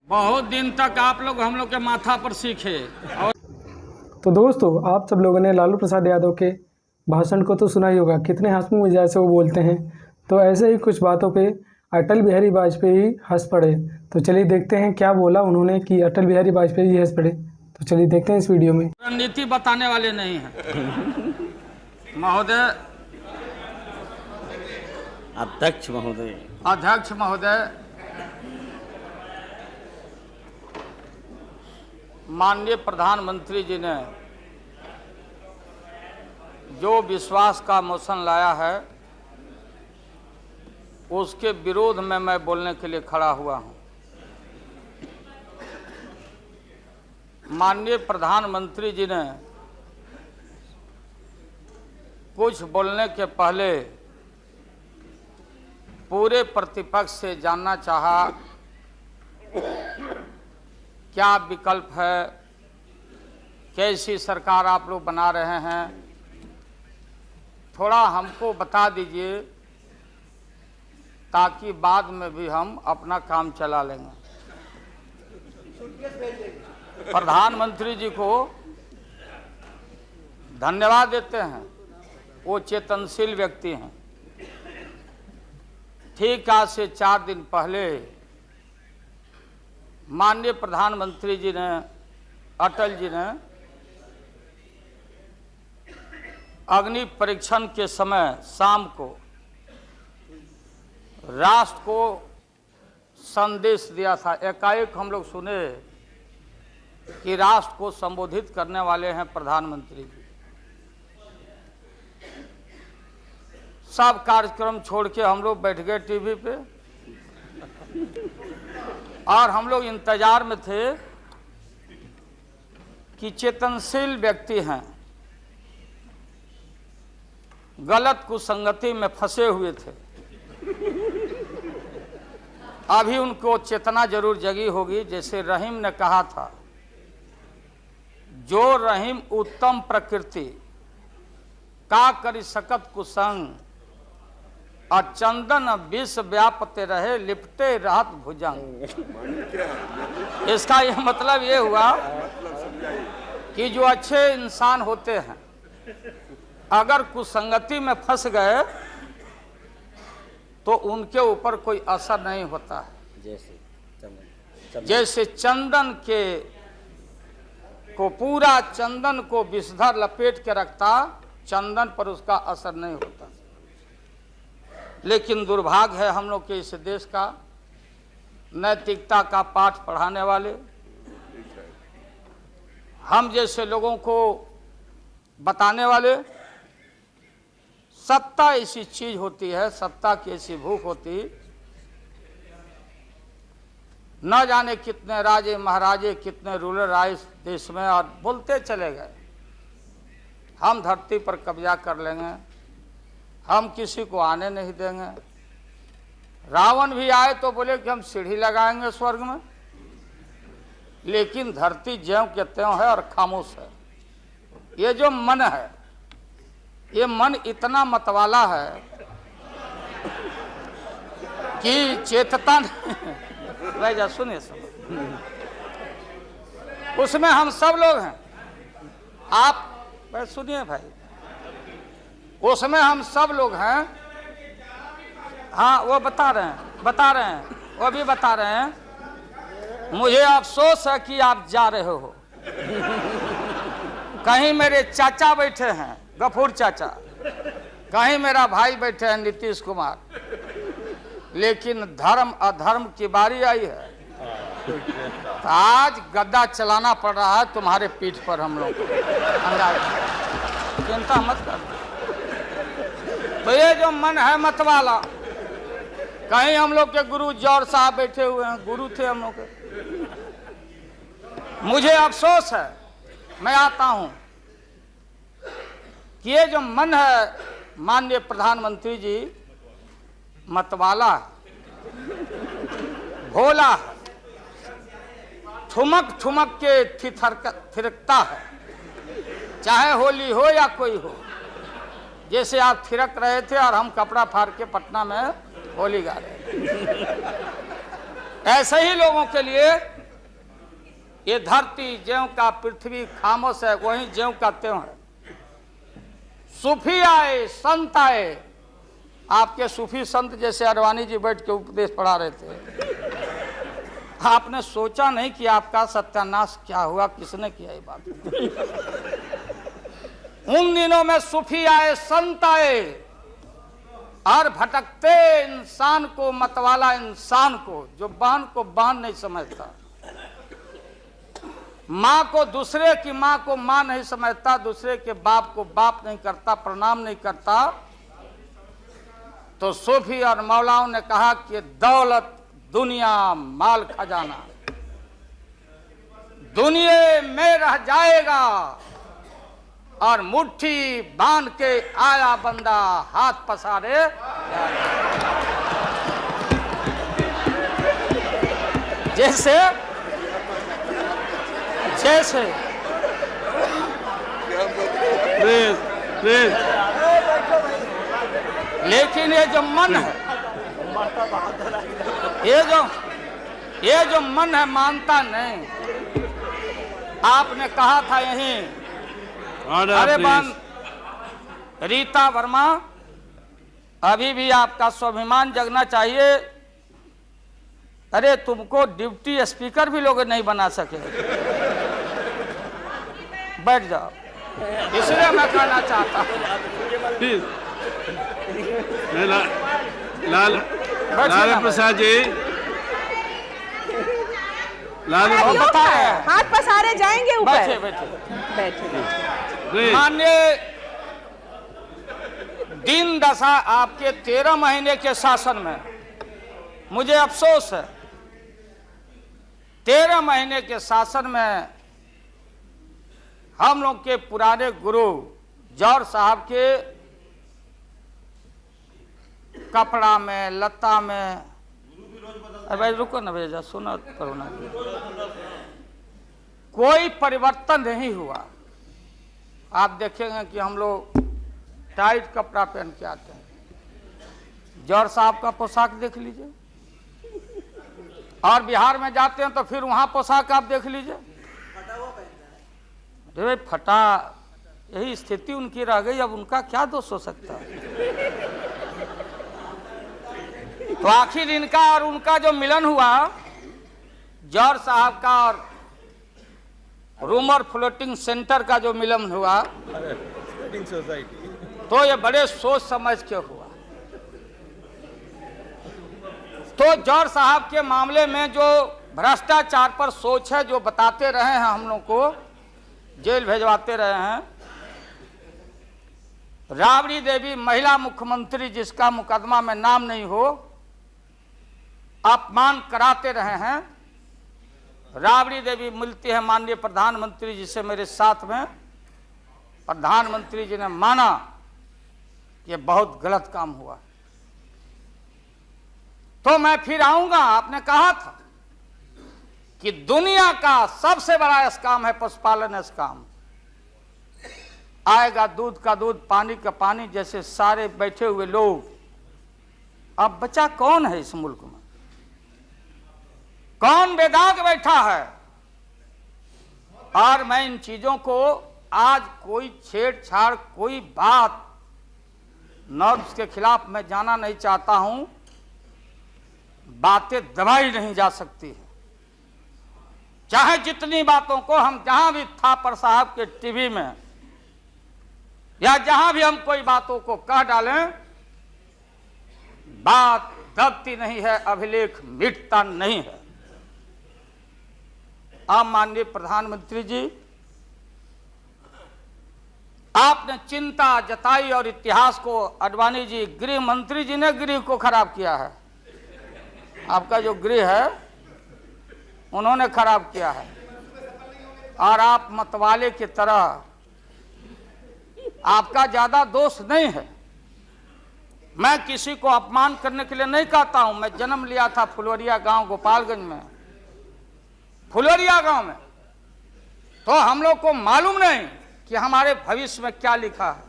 बहुत दिन तक आप लोग हम लोग के माथा पर सीखे। और तो दोस्तों, आप सब लोगों ने लालू प्रसाद यादव के भाषण को तो सुना ही होगा, कितने हंसमुख मिजाज से वो बोलते हैं। तो ऐसे ही कुछ बातों पे अटल बिहारी वाजपेयी हंस पड़े। तो चलिए देखते हैं क्या बोला उन्होंने कि अटल बिहारी वाजपेयी हंस पड़े। तो चलिए देखते हैं इस वीडियो में। रणनीति बताने वाले नहीं हैं महोदय। अध्यक्ष महोदय, माननीय प्रधानमंत्री जी ने जो विश्वास का मोशन लाया है उसके विरोध में मैं बोलने के लिए खड़ा हुआ हूं। माननीय प्रधानमंत्री जी ने कुछ बोलने के पहले पूरे प्रतिपक्ष से जानना चाहा क्या विकल्प है, कैसी सरकार आप लोग बना रहे हैं, थोड़ा हमको बता दीजिए ताकि बाद में भी हम अपना काम चला लेंगे। प्रधानमंत्री जी को धन्यवाद देते हैं, वो चेतनशील व्यक्ति हैं। ठीक आज से 4 दिन पहले माननीय प्रधानमंत्री जी ने, अटल जी ने अग्नि परीक्षण के समय शाम को राष्ट्र को संदेश दिया था। एकाएक हम लोग सुने कि राष्ट्र को संबोधित करने वाले हैं प्रधानमंत्री जी। सब कार्यक्रम छोड़ के हम लोग बैठ गए टीवी पे और हम लोग इंतजार में थे कि चेतनशील व्यक्ति हैं, गलत कुसंगति में फंसे हुए थे, अभी उनको चेतना जरूर जगी होगी। जैसे रहीम ने कहा था, जो रहीम उत्तम प्रकृति का करी सकत कुसंग, और चंदन विष व्यापते रहे लिपटे रहत भुजंग। इसका यह मतलब ये हुआ कि जो अच्छे इंसान होते हैं अगर कुसंगति में फंस गए तो उनके ऊपर कोई असर नहीं होता है। जैसे चंदन के को पूरा चंदन को विषधर लपेट के रखता, चंदन पर उसका असर नहीं होता। लेकिन दुर्भाग्य है हम लोग के इस देश का, नैतिकता का पाठ पढ़ाने वाले हम जैसे लोगों को बताने वाले, सत्ता ऐसी चीज होती है, सत्ता की ऐसी भूख होती, न जाने कितने राजे महाराजे, कितने रूलर आए इस देश में और बोलते चले गए हम धरती पर कब्जा कर लेंगे, हम किसी को आने नहीं देंगे। रावण भी आए तो बोले कि हम सीढ़ी लगाएंगे स्वर्ग में, लेकिन धरती ज्यों के त्यों है और खामोश है। ये जो मन है, ये मन इतना मतवाला है कि चेतता नहीं। जा सुनिए सब, उसमें हम सब लोग हैं। आप सुनिए भाई, उसमें हम सब लोग हैं। हाँ, वो बता रहे हैं, वो भी बता रहे हैं। मुझे अफसोस है कि आप जा रहे हो। कहीं मेरे चाचा बैठे हैं, गफूर चाचा, कहीं मेरा भाई बैठे हैं नीतीश कुमार, लेकिन धर्म अधर्म की बारी आई है तो आज गद्दा चलाना पड़ रहा है तुम्हारे पीठ पर। हम लोग चिंता मत कर। तो ये जो मन है मतवाला, कहीं हम लोग के गुरु जौहर साहब बैठे हुए हैं, गुरु थे हम लोग के। मुझे अफसोस है, मैं आता हूं कि ये जो मन है माननीय प्रधानमंत्री जी, मतवाला है, भोला है, ठुमक ठुमक के थिरकता है, चाहे होली हो या कोई हो। जैसे आप थिरक रहे थे और हम कपड़ा फाड़ के पटना में होली गा रहे थे। ऐसे ही लोगों के लिए ये धरती ज्यों का पृथ्वी खामोश है, वहीं ज्यों का त्यों है। सूफी आए, संत आए, आपके सूफी संत जैसे अडवाणी जी बैठ के उपदेश पढ़ा रहे थे। आपने सोचा नहीं कि आपका सत्यानाश क्या हुआ, किसने किया ये बात। उन दिनों में सूफी आए, संत आए, और भटकते इंसान को, मतवाला इंसान को, जो बहन को बहन नहीं समझता, माँ को, दूसरे की माँ को माँ नहीं समझता, दूसरे के बाप को बाप नहीं करता, प्रणाम नहीं करता, तो सूफी और मौलाओं ने कहा कि दौलत, दुनिया, माल खजाना दुनिया में रह जाएगा, और मुट्ठी बांध के आया बंदा हाथ पसारे। जैसे जैसे लेकिन ये जो मन है, ये जो मन है, मानता नहीं। आपने कहा था यहीं, अरे बहन रीता वर्मा, अभी भी आपका स्वाभिमान जगना चाहिए। अरे तुमको डिप्टी स्पीकर भी लोग नहीं बना सके। बैठ जाओ, इसलिए मैं कहना चाहता हूँ। लालू प्रसाद जी, लालू हाथ पसारे जाएंगे ऊपर। बैठे बैठे बैठे। माननीय दिन दशा आपके 13 महीने के शासन में मुझे अफसोस है, 13 महीने के शासन में हम लोग के पुराने गुरु जौहर साहब के कपड़ा में, लता में, अरे भाई रुको ना भैया, सुनो करो ना, कोई परिवर्तन नहीं हुआ। आप देखेंगे कि हम लोग टाइट कपड़ा पहन के आते हैं। जौहर साहब का पोशाक देख लीजिए, और बिहार में जाते हैं तो फिर वहां पोशाक आप देख लीजिए, अरे फटा, यही स्थिति उनकी रह गई। अब उनका क्या दोष हो सकता है? तो आखिर इनका और उनका जो मिलन हुआ, जौहर साहब का और रूमर फ्लोटिंग सेंटर का जो मिलन हुआ, तो ये बड़े सोच समझ के हुआ। तो जौहर साहब के मामले में जो भ्रष्टाचार पर सोच है, जो बताते रहे हैं, हम लोग को जेल भेजवाते रहे हैं। राबड़ी देवी महिला मुख्यमंत्री, जिसका मुकदमा में नाम नहीं हो, अपमान कराते रहे हैं। राबड़ी देवी मिलती है माननीय प्रधानमंत्री जी से मेरे साथ में, प्रधानमंत्री जी ने माना ये बहुत गलत काम हुआ। तो मैं फिर आऊंगा, आपने कहा था कि दुनिया का सबसे बड़ा स्काम है पशुपालन स्काम। आएगा दूध का दूध, पानी का पानी, जैसे सारे बैठे हुए लोग। अब बचा कौन है इस मुल्क में? कौन बेदाग बैठा है? और मैं इन चीजों को आज कोई छेड़छाड़, कोई बात नॉर्म्स के खिलाफ मैं जाना नहीं चाहता हूं। बातें दबाई नहीं जा सकती है, चाहे जितनी बातों को हम जहां भी थापर साहब के टीवी में या जहां भी हम कोई बातों को कह डालें, बात दबती नहीं है, अभिलेख मिटता नहीं है। आप माननीय प्रधानमंत्री जी, आपने चिंता जताई और इतिहास को, आडवाणी जी, गृह मंत्री जी ने गृह को खराब किया है। आपका जो गृह है उन्होंने खराब किया है, और आप मतवाले की तरह, आपका ज्यादा दोष नहीं है। मैं किसी को अपमान करने के लिए नहीं कहता हूं। मैं जन्म लिया था फुलवरिया गांव, गोपालगंज में, फुलवरिया गांव में। तो हम लोग को मालूम नहीं कि हमारे भविष्य में क्या लिखा है।